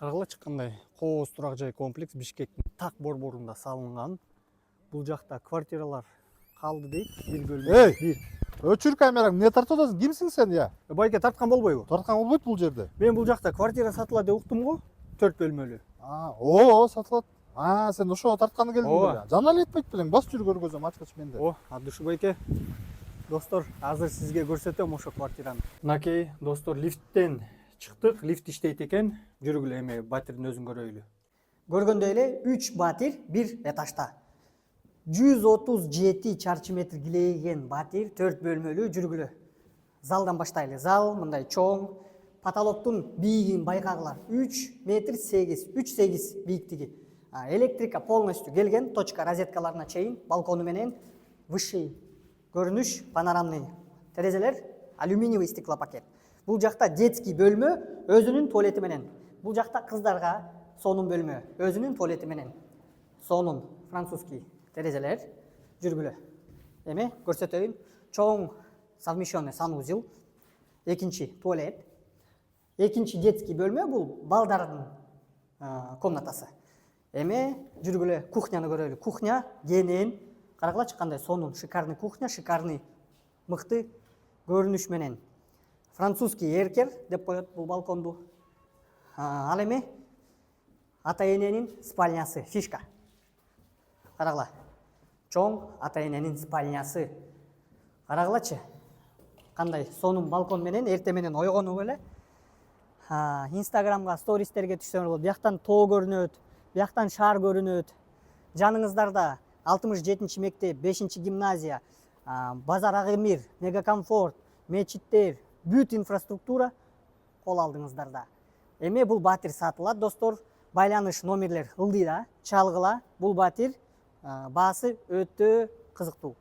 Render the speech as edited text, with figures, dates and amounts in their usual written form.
Карагыла чыккандай кооз турак жай комплекс Бишкектин так борборунда салынган. Бул жакта квартиралар калды дейт. Бир бөлмө. Эй, өчүр камераңды, эмне тартып атасың? Кимсиң сен, я? Байке тарткан болбойбу? Тарткан болбойт бул жерде. Мен бул жакта квартира сатылат деп уктум го. 4 бөлмөлүү. Сатылат. Сен ошого тартканы келдиң беле? Жана эле этпейт белең, бас жүр көргөзөм, ачкыч менде. Адышы байке. Достор, азыр сизге көрсөтөм ошо квартираны. Мынакей, достор, лифттен чыктык, лифт иштейт экен. Жүргүлө эми батирдин өзүн көрөйлү. Көргөндөй эле 3 батир бир этажда. 137 чарчы метр килейген батир, 4 бөлмөлүү, жүргүлө. Залдан баштайлы. Зал мындай чоң. Потолоктун бийигин байкагыла. 3 метр 8, 3-8 бийиктиги. Электрика полностью келген, точка розеткаларына чейин, балкону менен, высший көрүнүш, панорамный терезелер, алюминиевый стеклопакет. Бул жакта детский бөлмө, өзүнүн туалети менен. Бул жакта кыздарга сонун бөлмө, өзүнүн туалети менен. Сонун французский терезелер, жүргүлө. Эми көрсөтөйүн. Чоң совмещенный санузел, экинчи туалет, экинчи детский бөлмө, бул балдардын комнатасы. Эми жүргүлө кухняны көрөлү. Кухня кенен, карагылачы кандай сонун, шикарный кухня, шикарный мыкты көрүнүш менен. Французский эркер деп коет бул балконду. Ал эми ата-эненин спальнясы, фишка. Карагыла. Чоң ата-эненин спальнясы. Карагылачы. Кандай сонун балкон менен эрте менен ойгонуп эле. Инстаграмга, стористерге түшсөңөр болот. Бияктан тоо көрүнөт, бияктан шаар көрүнөт. Жаныңыздарда 67-чи мектеп, 5-чи гимназия, Базар Агемир, Мегакомфорт, мечиттер, бүт инфраструктура кол алдыңыздарда. Эми бул батир сатылат, достор. Байланыш номерлер ылдыйда, чалгыла. Бул батир баасы өтө кызыктуу.